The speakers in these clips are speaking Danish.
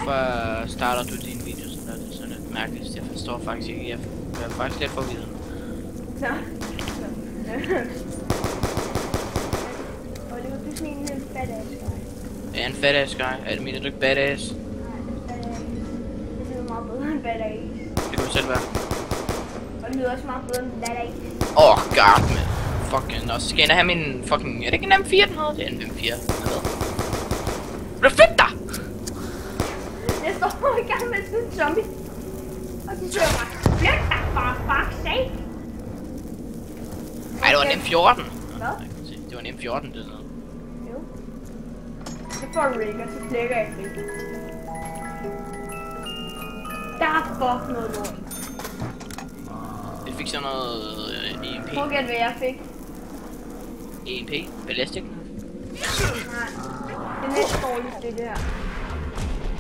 Hvorfor starter du din video sådan der? Det er sådan lidt mærkeligt. Jeg forstår faktisk ikke. Jeg er faktisk lidt forvirret. Så. Og det var du sådan en badass guy. Er en badass guy? Mener du ikke badass? Nej, badass. Det lyder meget bedre end badass. Det kan du selv være. Og det lyder også meget bedre end badass. God, man. Fucking, og så skal jeg have min fucking... Er det ikke en M4, den hedder? Det er en M4. Det er fedt da! Jeg står i gang med sådan en zombie. Og så siger jeg bare, flyt dig for fuck's sake. Ej, det var en M14. Hvad? Det var en M14, det der. Jo. Det får du ikke, og så slækker jeg ikke. Der er fuck noget lort. Jeg fik sådan noget EMP. Prøv at gætte, hvad jeg fik. EMP? Ballistic? Nej. Det er næsten dårligt, det der.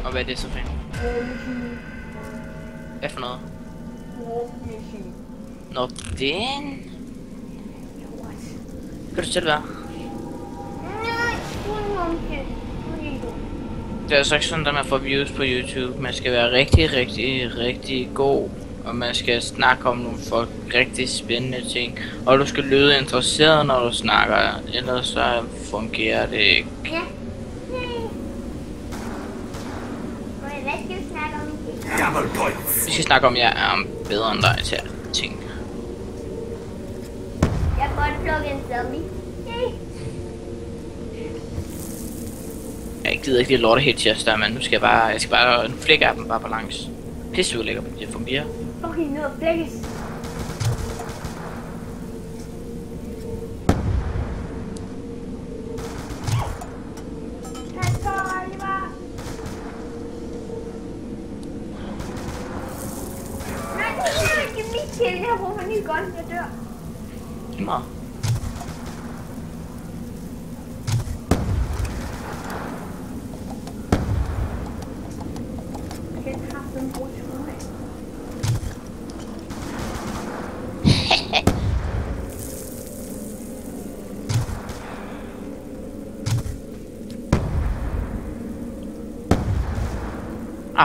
Og hvad er det så for en? Råmachine. Hvad for noget? Råmachine. Nå, den... Kan du selv være? Nej, råmachine. Det er altså ikke sådan, at man får views på YouTube. Man skal være rigtig god. Og man skal snakke om nogle folk rigtig spændende ting. Og du skal lyde interesseret, når du snakker. Ellers så fungerer det ikke. Ja. Hvad skal vi snakke om? Vi skal snakke om, at jeg er bedre end dig til ting. Jeg får et plug en zombie. Jeg gider ikke de lorte headshots der, men nu skal jeg skal bare flække af dem bare på langs. Pisse lækker, det fungerer. Fucking ned og flækkes. Jeg har brug for en ny gun, jeg dør. Giv mig. Jeg kan ikke have den brugt til mig.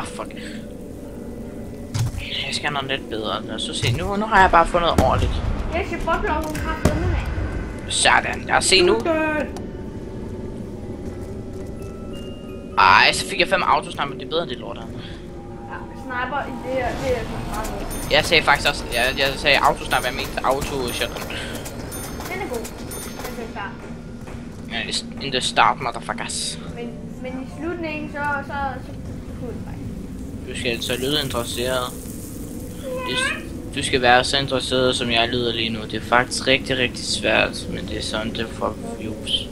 Fuck. Jeg skal have noget lidt bedre. Lad os så se. Nu har jeg bare fundet noget ordentligt. Jeg skal godt lov nogle kræfter med mig. Sådan. Lad os se nu. Ej, så fik jeg 5 autosniper, men det er bedre end det lort her. Ja, sniper i det her, det er meget godt. Jeg sagde faktisk også, jeg sagde autosniper, jeg mente auto-shotgun. Den er god. Den er klar. Ja, in the start, motherfuckers. Men i slutningen, så kunne det faktisk. Du skal altså lyde interesseret. Du skal være så interesseret, som jeg lyder lige nu. Det er faktisk rigtig svært, men det er sådan, det får views.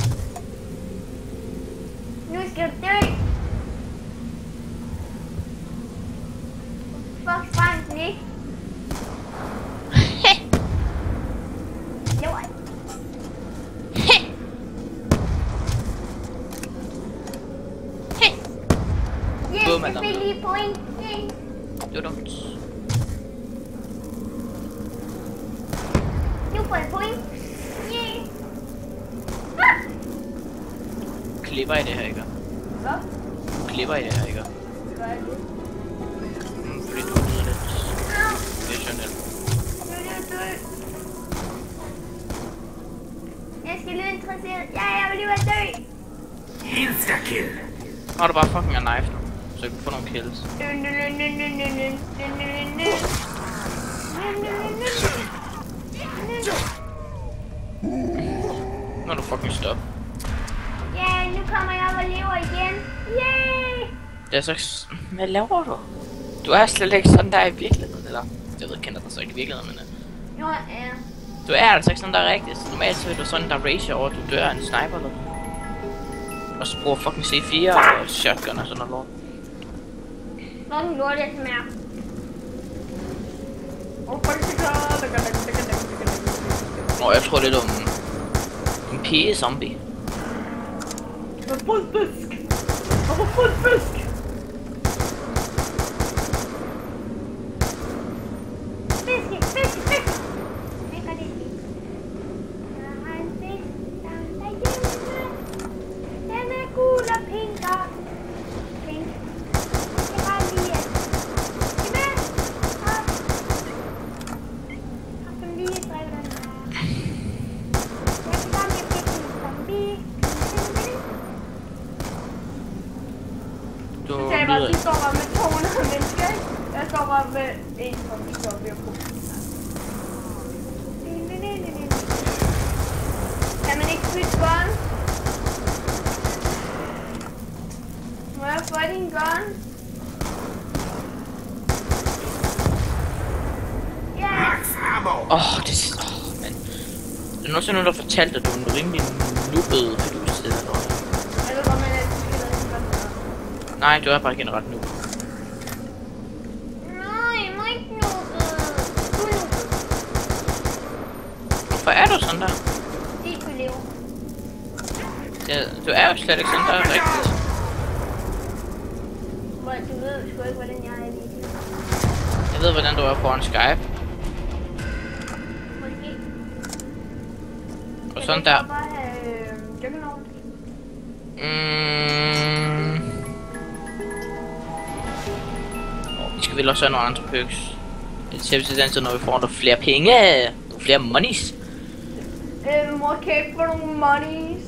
Nu skal du dø! Fuck, sprang den ikke? Lort! Bum, Jeg fik lige point! Det var dumt. Nu får jeg point! Klipper i det her, ikke? Hvad? Klipper i det her, ikke? Gør jeg det? Fordi du lyder lidt visionelt. Nu er jeg død! Jeg skal lyde interesseret! Ja, jeg vil lige være død! Insta-kill. Nu har du bare fucking en knife nu, så jeg kan få nogle kills. Nu er du fucking stop. Ja, nu kommer jeg op og lever igen. Yay! Det er så... Hvad laver du? Du er slet ikke sådan der i virkeligheden, eller? Jeg ved, kender dig så ikke i virkeligheden, men... Jo, ja. Du er altså ikke sådan der rigtigt. Normalt så er du sådan der rager over, at du dør af en sniper eller noget. Og så bruger fucking C4 og shotgun og sådan noget lort. Fucking lort, jeg smager. Jeg tror lidt om... En pige-zombie. Jeg har fået fisk! Jeg har fået fisk! Fisk! Hvad gør det? Jeg har en fisk, der er hjemme. Den er gul og pink og pink. står bare med 200 mennesker, ikke? Jeg står bare med en zombie på. Kan man ikke bytte gun? Må jeg få din gun? Men det er nogensinde nogen, der fortalte, at du er en rimelig nubbet pedus det der dårlig. Jeg ved godt, men jeg skal da ikke godt gøre. Nej, du er bare generelt nu. Nej, jeg må ikke nubbet. Du er nubbet. Hvorfor er du sådan der? Det kunne leve. Du er jo slet ikke sådan der rigtigt. Du ved sgu ikke, hvordan jeg er lige. Jeg ved, hvordan du er foran Skype. Og sådan der. Vi skal vel også have nogle andre perks. Det ser vi til den tid, når vi får nogle flere penge. Nogle flere monies. Mor kan ikke få nogle monies.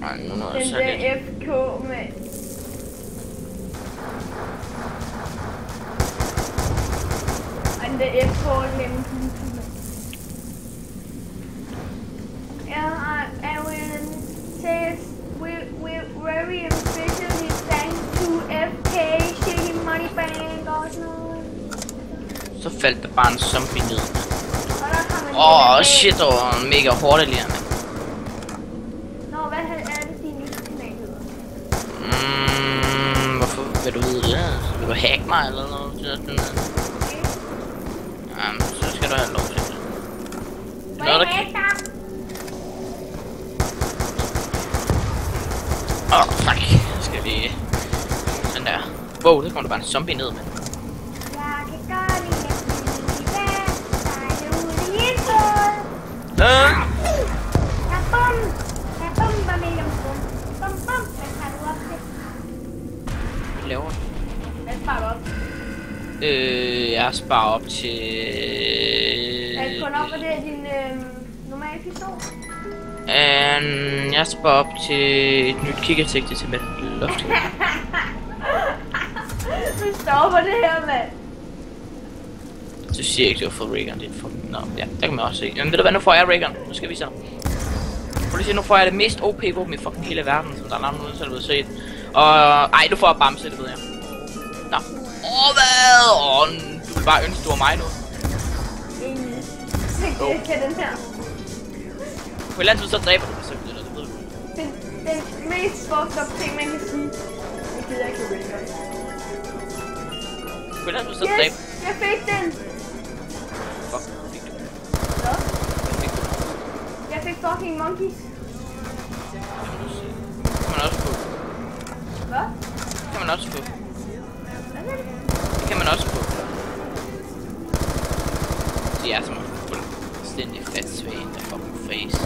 Nej, nu er den så der lidt. FK med. Den der FK gennem I will say we're very officially thanks to FK Shitty Money Bank og sådan noget. Så faldt der bare en zombie ned. Og der kan man Shit, det var mega hårdt alligevel, mand. Nå, hvad er det din nye kanal hedder? Hvorfor vil du vide det? Vil du hacke mig eller noget? Okay. Jamen, så skal du have lov til det. Må jeg hacke dig? Fuck. Så skal vi... Sådan der. Wow, der kommer der bare en zombie ned, mand. Jeg kan godt lide at blive vand, sejle ud i en båd. Jeg bomber mellem bum. Bum, bum. Hvad tager du op til? Hvad laver du? Hvad sparer du op? Jeg sparer op til... Er det kun op, og det er din normale pistol? Jeg sparer op til et nyt kikkersigte til mit loft. Du stopper det her, mand. Så siger jeg ikke, at du har fået Raygun. Det er fucking... Nå, ja, der kan man også se. Jamen, ved du hvad, nu får jeg Raygun. Nu skal vi så. Prøv lige at se, nu får jeg det mest OP våben i fucking hele verden, som der er nogen uden, så du set. Og... Ej, du får bamse, det ved jeg. Nå. Hvad? Du vil bare ønske, du var mig nu. Jeg kan den her. På et eller andet tid, så dræber du mig selv, det ved du. Den mest fucked up ting, man kan sige. Jeg gider ikke at Raygun. På et eller andet tid, så dræber du. Jeg fik den! Fuck, fik du. Hvad? Fik du. Jeg fik fucking monkeys. Kan man også få. Hvad? Kan man også få. Hvad er det? Det kan man også få. Så jeg er som fuldstændig fat svag in the fucking face.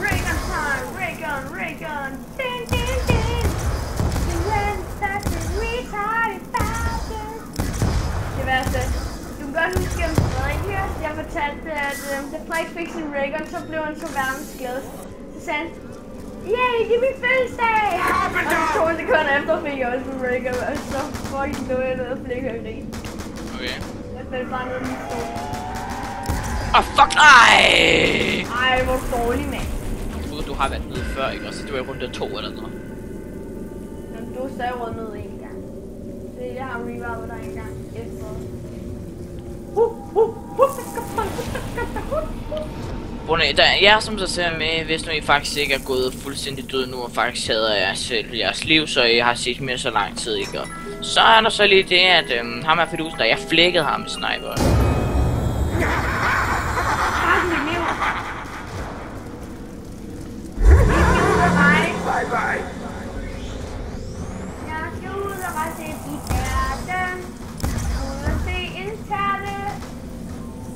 Raygun time! Raygun! Din, din, din! When that's a retarded bastard! Det værste. Du kan godt huske om Frederik her. Jeg fortalte, at da Frederik fik sin Raygun, så blev han så verdensglad. Så sagde han, yay, det er min fødselsdag! Og 2 sekunder efter fik jeg også en Raygun, og så fucking lå jeg ned og flækkede og grin. Okay. Jeg faldt bare ned i min stol. Fuck, ej! Ej, hvor dårlig, mand. Du har været nede før, ikke? Og så du var i runde 2 eller noget. Men du er stadig rød ned en gang. Det jeg har revivet dig en gang efter. Jeg som så ser med, hvis nu I faktisk ikke er gået fuldstændig død nu, og faktisk hader jeg selv jeres liv, så I har set mere så lang tid, ikke? Og så er der så lige det, at ham er fedusen, der jeg flækkede ham med sniper. Bye bye. Jeg skal ud og rejse i verden. Ud og se interne.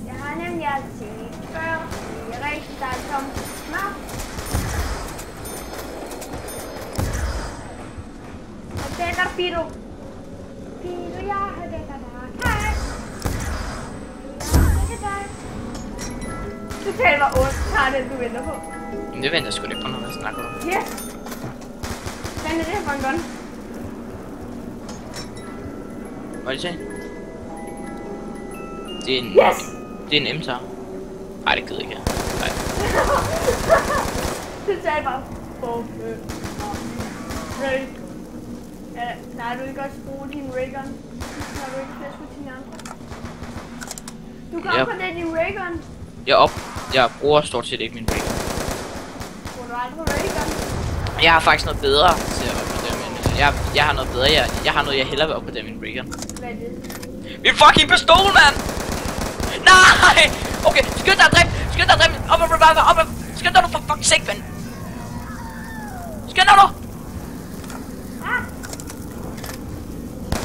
Jeg har nemlig aldrig set før. Det er rigtig dejligt som smart. Og det er Fido. Fido, jeg har det der. Hej. Jeg har det dig. Du taler ondt. Har det, du venter på. Men det venter jeg sgu da ikke på, når jeg snakker om. Yes! Hvad er det her for en gun? Hvad er det til? Det er en... Yes! Det er en M-tar. Ej, det gider jeg ikke. Nej. Det sagde jeg bare. Ray. Nej, du ikke også bruge din raygun. Har du ikke flere skud til andre? Du kan Yep. opgradere din raygun. Jeg bruger stort set ikke min ray. Bruger du aldrig raygun? Jeg har faktisk noget bedre til at opgradere min... Jeg har noget bedre. Jeg har noget, jeg hellere vil opgradere min ray. Hvad er det? Min fucking pistol, mand! Nej! Okay, skynd dig at dræbe! Skynd dig at dræbe! Op og revive! Op og... Skynd dig nu for fucking sake, mand! Skynd dig nu! Ah!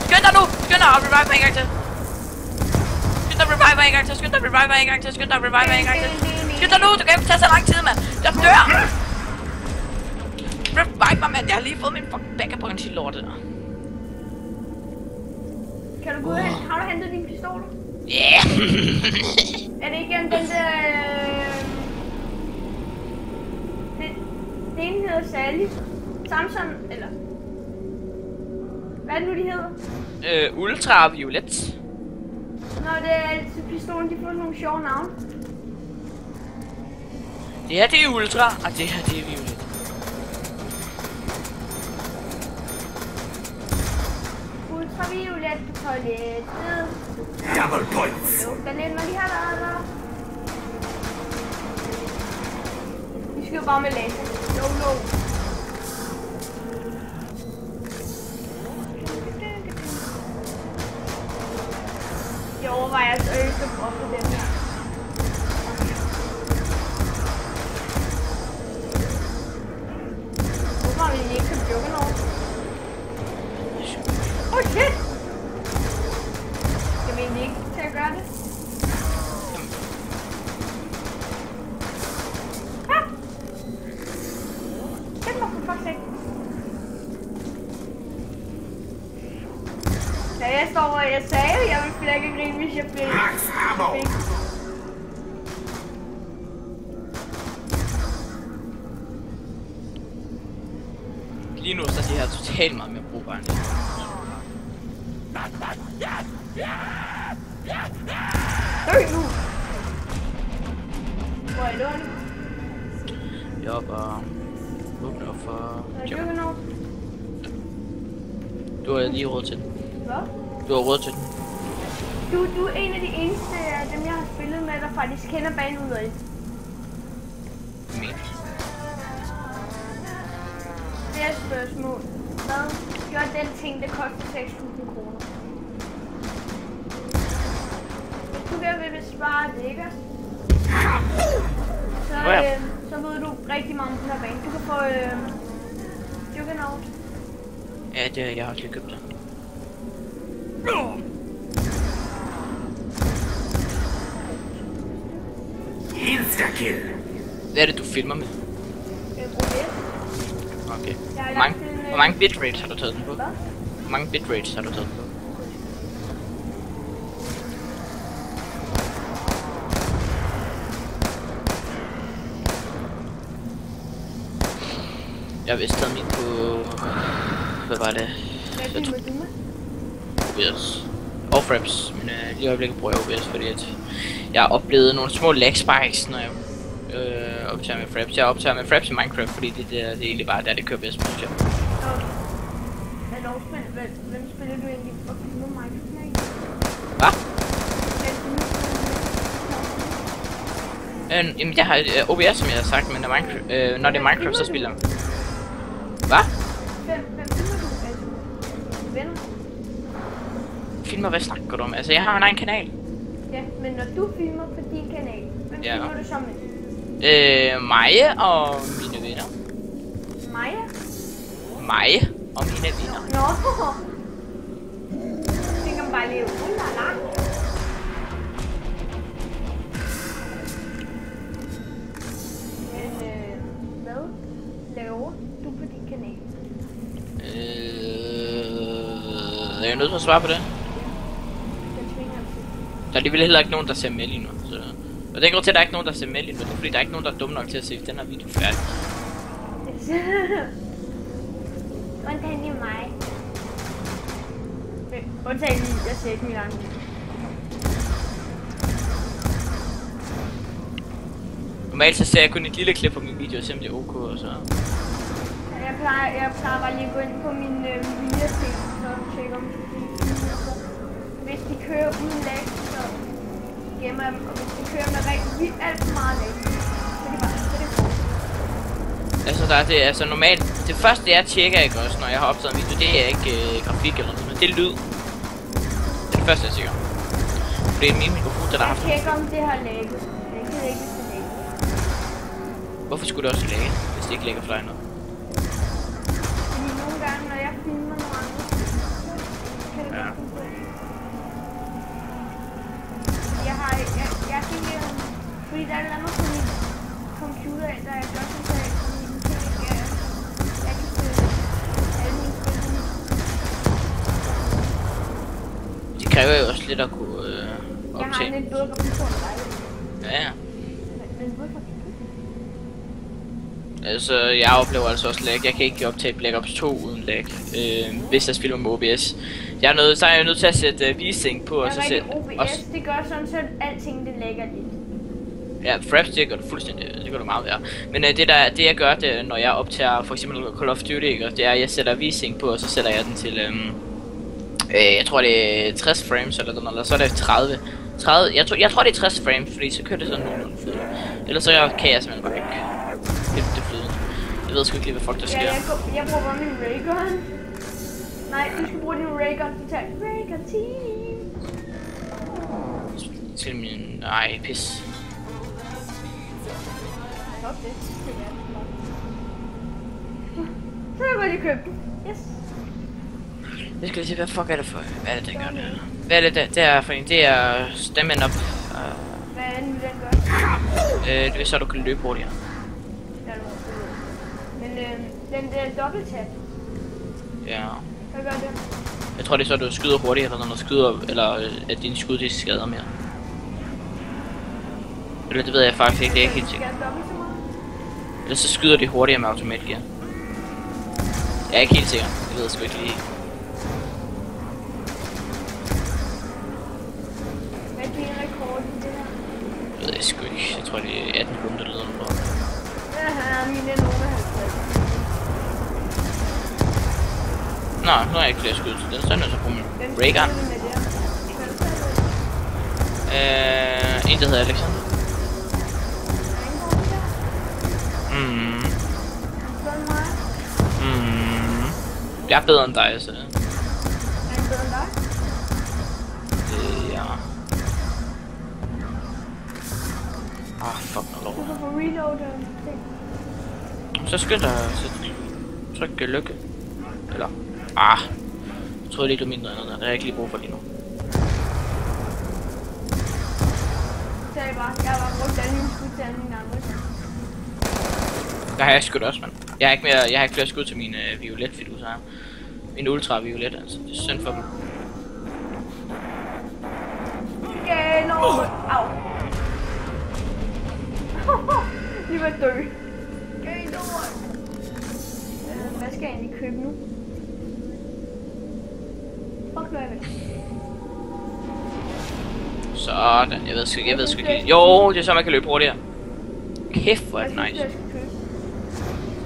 Skynd dig nu! Skynd dig at revive mig en gang til! Skynd dig at revive mig en gang til! Skynd dig at revive mig en gang til! Skynd dig at revive mig en gang til! Skynd dig nu! Du kan ikke tage så lang tid, mand! Jeg dør! Revive mig, mand! Jeg har lige fået min fucking backup på en til lortet. Kan du gå ud? Har du hentet dine pistoler? Yeah! Er det ikke den der... Det ene hedder Sally. Samson, eller... Hvad er det nu, de hedder? Ultraviolet. Nå, det er altid pistolen, de får nogle sjove navne. Det her, det er ultra, og det her, det er violet. Ultraviolet på toilettet. Double points. Lugter lidt, når de har været der. Vi skal jo bare med laser. No. Jeg overvejer at øge op på den her. Hvorfor har vi ikke købt Juggernaut? Oh shit! Skal vi egentlig ikke til at gøre det? Ah! Kæft mig for fuck's sake. Ja, jeg står og jeg sagde, at jeg ville flække grin, hvis jeg fik. Lige nu så er de her totalt meget mere brugbare. Dø nu! Hvor er det? Jeg er bare åbner op for... Er det Juggernaut? Du har lige råd til den. Hvad? Du har råd til den. Du er en af de eneste af dem, jeg har spillet med, der faktisk kender banen ud af. Men. Det er et spørgsmål. Hvad gør den ting, der koster 6.000 kroner? Hvis du gerne vil spare det, ikke? Så ved du rigtig meget om den her bane. Du kan få Juggernaut. Ja, det har jeg også lige købt det. Insta-kill. Hvad er det, du filmer med? OBS. Okay. Jeg har Hvor mange, lagt en, hvor mange bitrates har du taget den på? Hvad? Hvor mange bitrates har du taget den på? Jeg har vist taget min på... Hvad var det? Hvad filmer du med? OBS. Off-raps, men lige i øjeblikket bruger jeg OBS, fordi at jeg har oplevet nogle små lag spikes, når jeg optager med fraps. Jeg optager med fraps i Minecraft, fordi det er egentlig bare der, det kører bedst, synes jeg. Hvem spiller du egentlig og filmer Minecraft med? Hvad? Jamen jeg har OBS, som jeg har sagt, men når det er Minecraft, så spiller jeg. Hvad? Hvem filmer du? Altså, venner? Filmer, hvad snakker du om? Altså, jeg har en egen kanal. Ja, men når du filmer på din kanal, hvem filmer du så med? Mig og mine venner. Maja? Mig og mine venner. Nå! Jeg tænker bare lige, ulala. Men hvad laver du på din kanal? Er jeg nødt til at svare på det? Jeg tvinger dig til. Der er alligevel heller ikke nogen, der ser med lige nu. Så Og det er grund til, at der er ikke nogen, der ser med lige nu. Det er fordi, der er ikke nogen, der er dumme nok til at se den her video færdig. Undtagen lige mig. Undtagen lige, jeg ser ikke min andre. Normalt så ser jeg kun et lille klip på min video, og se om det er ok og så. Jeg plejer bare lige at gå ind på min via-ting, så tjekke om det. Hvis de kører uden lag, så gemmer jeg dem, og hvis de kører med rigtig alt for meget lag, så er det godt. Altså der er det, altså normalt, det første jeg tjekker ikke også, når jeg har optaget en video, det er ikke grafik eller noget, men det er lyd. Det er det første jeg tjekker. For det er min mikrofon, der har haft. Jeg tjekker om det har lægget. Det kan ikke, hvis det lægger. Hvorfor skulle det også lægge, hvis det ikke lægger for dig noget? Fordi nogle gange, når jeg filmer nogle andre, kan det godt finde på. Jeg kan ikke, fordi der er et eller andet på min computer, der er godt sådan, at jeg kan spille alle mine spil. Det kræver jo også lidt at kunne Jeg har optage. en lidt bedre computer end dig. Ja. Men hvorfor? Altså, jeg oplever altså også lag. Jeg kan ikke optage Black Ops 2 uden lag, hvis jeg spiller med OBS. Så er jeg nødt til at sætte V-Sync på, og så sætte... OBS, det gør sådan, så alting det lægger lidt. Ja, Fraps, det gør det fuldstændig, det gør det meget værre. Men det jeg gør, det, når jeg optager for eksempel Call of Duty, ikke, det er, at jeg sætter V-Sync på, og så sætter jeg den til, jeg tror det er 60 frames eller noget, eller så er det 30. Jeg tror det er 60 frames, fordi så kører det sådan nogenlunde flydende. Ellers så kan jeg simpelthen bare ikke det flydende. Jeg ved sgu ikke lige, hvad folk der sker. Ja, jeg bruger bare min Raygun. Nej, du skal bruge din Raygun til Raygun Team. Til min... Nej, pis. Stop det. Så er jeg godt i købt. Yes. Jeg skal lige se, hvad fuck er det for... Hvad er det, der gør det? Hvad er det, der er for en? Det er stammen op. Hvad er den gør? Det er så, du kan løbe hurtigere. Men den der dobbelttab. Ja. Hvad gør det? Jeg tror, det er så, du skyder hurtigere, eller når du skyder... Eller at dine skud, de skader mere. Eller det ved jeg faktisk ikke, det er ikke helt sikkert. Eller så skyder de hurtigere med automatgear. Jeg er ikke helt sikker. Det ved jeg sgu ikke lige. Hvad er din rekord i det her? Det ved jeg sgu ikke. Jeg tror, det er 18 runder eller noget. Ja, mine er nogen af 50. Nå, nu har jeg ikke flere skud, så den står nødt til at bruge min Raygun. En der hedder Alexander. Jeg er bedre end dig, så... Er den bedre end dig? Ja. Fuck no lov. Du kan få reload ting. Så skynd dig at trykke lykke. Eller... jeg troede lige, du mindre end noget. Det har jeg ikke lige brug for lige nu. Så jeg har brugt alle mine skud til alle mine andre. Der har jeg skudt også, mand. Jeg har ikke flere skud til min violet fidus her. Min ultraviolet, altså. Det er synd for dem. Game over. Au. De var dø. Game over. Hvad skal jeg egentlig købe nu? Fuck, hvad er det? Sådan, jeg ved sgu ikke. Jo, det er så, man kan løbe hurtigere. Kæft, hvor er det nice.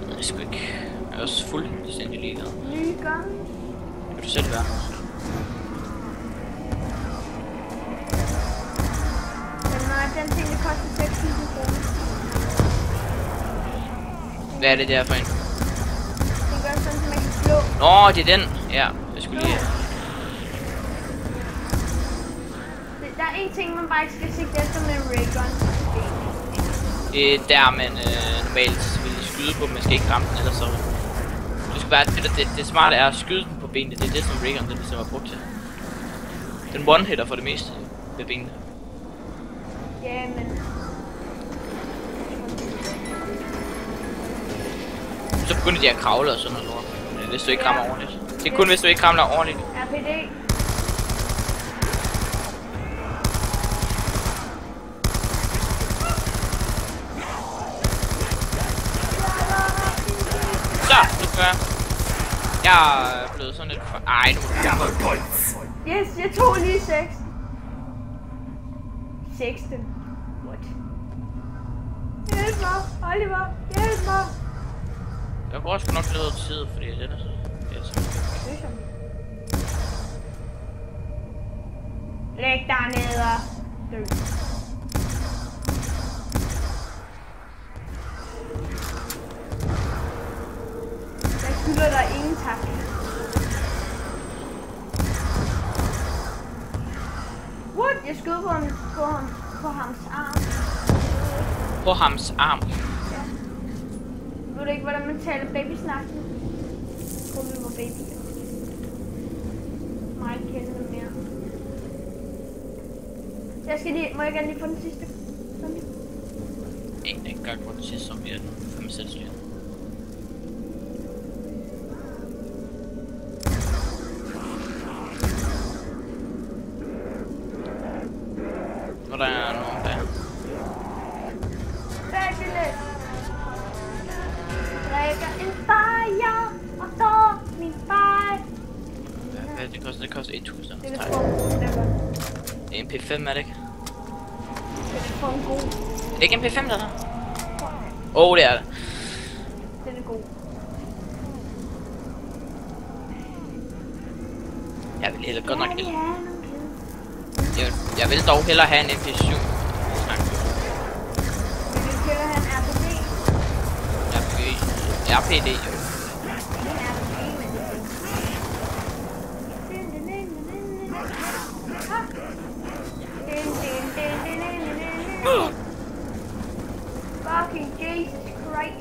Jeg ved sgu ikke. Jeg er også fuldstændig ligeglad. Nye gang. Det kan du selv være. Men nej, den ting, det koster 6.000 kroner. Hvad er det der for en? Den gør sådan, så man kan slå. Nå, det er den. Ja, jeg skulle lige... Der er en ting, man bare ikke skal sigte efter med en Raygun. Det er der, man normalt vil skyde på, man skal ikke ramme den, ellers så... Du skal bare... Det smarte er at skyde den på benene, det er det, som Raygun det ligesom er brugt til. Den one-hitter for det meste ved benene. Ja, men... Så begynder de at kravle og sådan noget lort, hvis du ikke rammer ordentligt. Det er kun hvis du ikke rammer ordentligt. RPD. før. Jeg er blevet sådan lidt for... Ej, nu må du... Double points. Yes, jeg tog lige 6. 6. What? Hjælp mig, Oliver. Hjælp mig. Jeg bruger sgu nok lidt tid, fordi det er så... Det er så... Læg dig ned og dø. Jeg skylder dig ingen tak. What? Jeg skød på hans arm. På hans arm. Ja. Ved du ikke, hvordan man taler babysnak? Jeg tror, vi var babyer. Mig kender det mere. Jeg skal lige, må jeg gerne lige få den sidste? Zombie? Jeg kan godt få den sidste zombie, den for mig selv styr. Og der er nogen der. Fabulous! Drikker en bajer, og så min far. Hvad det koster? Det koster 1000. Det er det godt. Det er en P5, er det ikke? Det er for en god. Er det ikke en P5, der er der? Det er det. Den er god. Jeg vil heller godt nok... Jeg vil dog hellere have en MP7. Jeg vil hellere have en RPG. RPD, jo. Fucking Jesus Christ.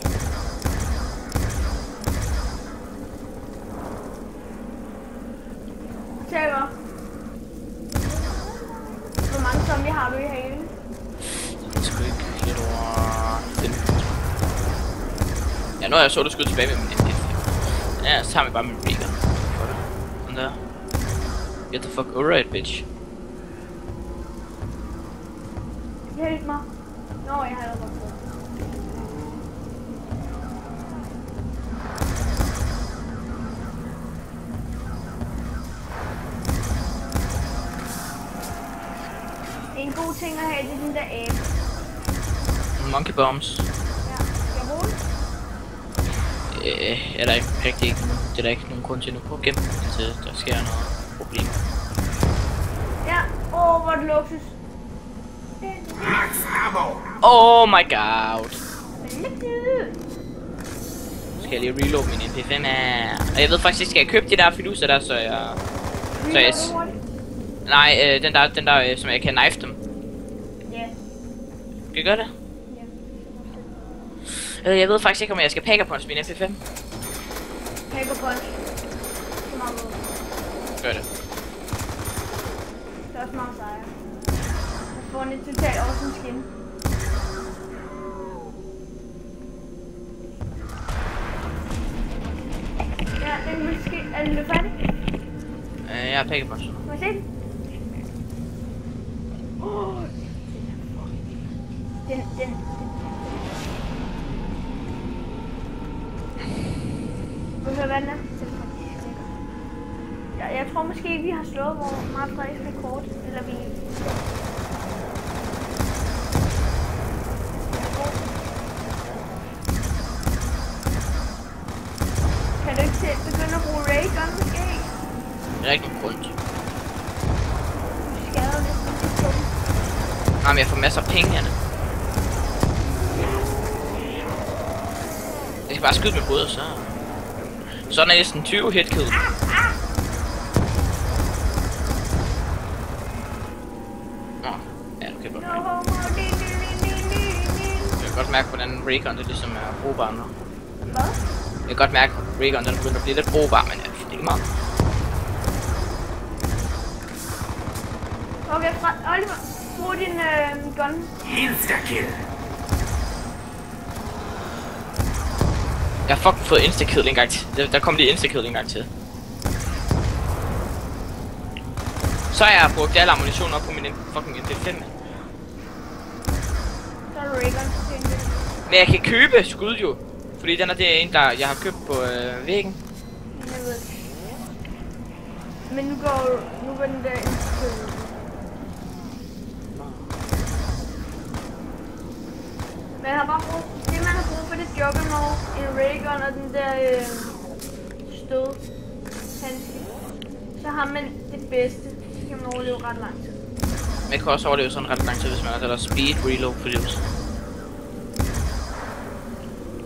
Tæver. Hvor mange zombie har du i halen? Det skal ikke lidt over 15. Ja, nu har jeg så det skud tilbage med min MP5. Ja, så tager vi bare min beaker. Sådan der. Get the fuck over it, bitch. Hjælp mig. Nå, jeg har allerede fået. En god ting at have, det er den der abe. Monkey bombs. Ja, skal jeg bruge den? Er der ikke rigtig ikke. Det er der ikke nogen grund til nu på gennem, indtil der sker noget problem. Ja, hvor er det luksus. Max ammo. Oh my god. Skal jeg lige reload min MP5 her? Og jeg ved faktisk ikke, skal jeg købe de der fiduser der, så jeg... Nej, den der, som jeg kan knife dem. Ja. Skal jeg gøre det? Ja. Jeg ved faktisk ikke, om jeg skal packer punch min MP5. Packer punch. Gør det. Det er også meget sejr. Jeg får en totalt awesome skin. Ja, den måske... Er den blevet færdig? Jeg har packer punch. Må jeg se den? Den. Vil du høre, hvad den er? Jeg tror måske, vi har slået vores meget friske rekord. Eller vi... Kan du ikke selv begynde at bruge raygun måske? Det er ikke nogen grund. Du skader lidt på dem. Nej, men jeg får masser af penge, Janne. Jeg skal bare skyde med hovedet, så... Sådan er næsten 20 hitkill. Nå, ja, du kan godt mærke. Jeg kan godt mærke, hvordan Raygun det ligesom er brugbar nu. Hvad? Jeg kan godt mærke, at Raygun den begynder at blive lidt brugbar, men det er ikke meget. Okay, Oliver, brug din gun. Insta-kill. Jeg har fucking fået insta-kill en gang til. Der kom lige insta-kill en gang til. Så har jeg brugt al ammunition op på min fucking MP5. Så er du raygun. Men jeg kan købe skud jo. Fordi den er det en, der jeg har købt på væggen. Jeg ved det. Men nu går den der ind til. Man har bare brug, det man har brug for det juggernaut, en raygun og den der stød handske. Så har man det bedste, så kan man overleve ret lang tid. Man kan også overleve sådan ret lang tid, hvis man har det speed reload for det.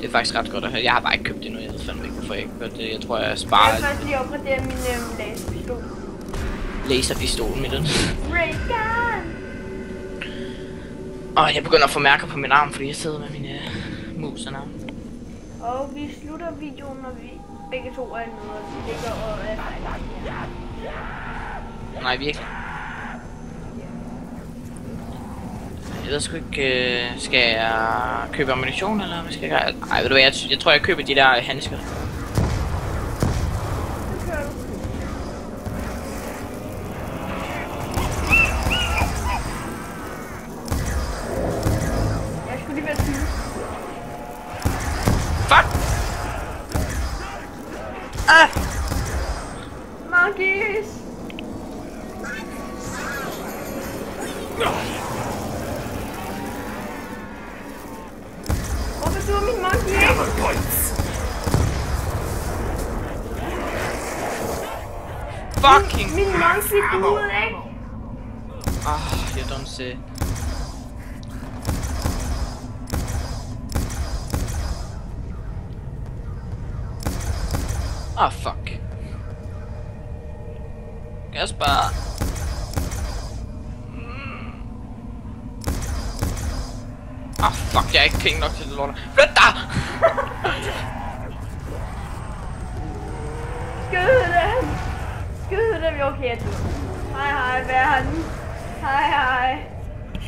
Det er faktisk ret godt at høre. Jeg har bare ikke købt det nu, jeg ved fandme ikke hvorfor jeg ikke købt det. Jeg tror jeg sparer... Jeg vil først lige opgradere min laserpistol. Laserpistolen med den. Raygun! Og jeg begynder at få mærker på min arm, fordi jeg sidder med min mus og arm. Og vi slutter videoen, når vi begge to er nede, og vi ligger og er fejl. Nej, virkelig. Jeg ved sgu ikke, skal jeg købe ammunition, eller hvad skal jeg gøre? Ej, ved du hvad, jeg tror jeg køber de der handsker. Jeg skulle lige være syg. Fuck! Ah! Monkeys! Hvorfor du er min monkey? Double points. Fucking! Min monkey duede, ikke? Jeg don't say. Fuck. Kasper. Fuck, jeg er ikke penge nok til det lort. Flyt dig! Skyd dem, okay, du. Hej, hvad er han? Hej.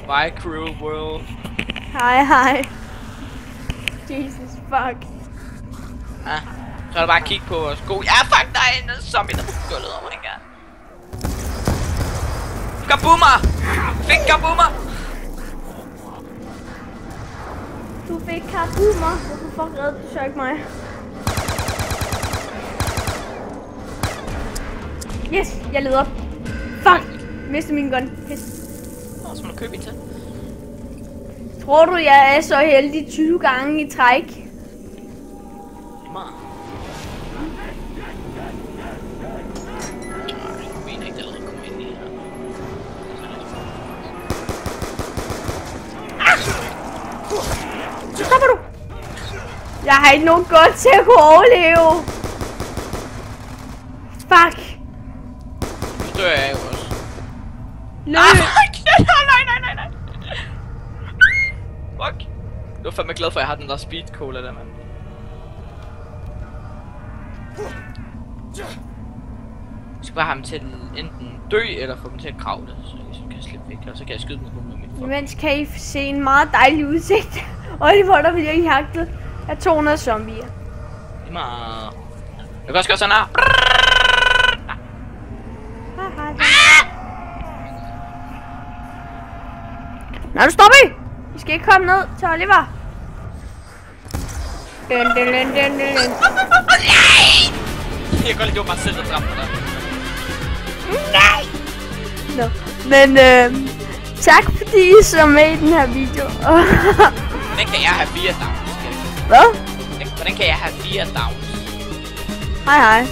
Bye, cruel world. Hej. Jesus, fuck. Ja, så er det bare at kigge på vores sko. Ja, fuck, der er en zombie, der er på gulvet. Oh my god. Kaboomer! Fik kaboomer! Du fik kaboomer. Hvorfor fuck redde du så ikke mig? Yes, jeg leder op. Fuck! Mistede min gun. Pis. Så må du købe en til. Tror du, jeg er så heldig 20 gange i træk? Så stopper du! Jeg har ikke nogen godt til at kunne overleve. Fuck! Nu dør jeg jo også. Løb! Nej! Fuck! Jeg var fandme glad for, at jeg har den der speed cola der, mand. Jeg skal bare have dem til at enten dø, eller få dem til at kravle, så jeg ligesom kan slippe væk, og så kan jeg skyde dem med mit fuck. Imens kan I se en meget dejlig udsigt. Oliver, der bliver jagtet af 200 zombier. Jeg kan også gøre sådan her. Nej, du stopper I! I skal ikke komme ned til Oliver. Jeg kan godt lide, mig selv, der dræbte dig. Nej! Nå, men tak fordi I så med i den her video. Hvordan kan jeg have 4 downs? Hvad? Hvordan kan jeg have 4 downs? Hej.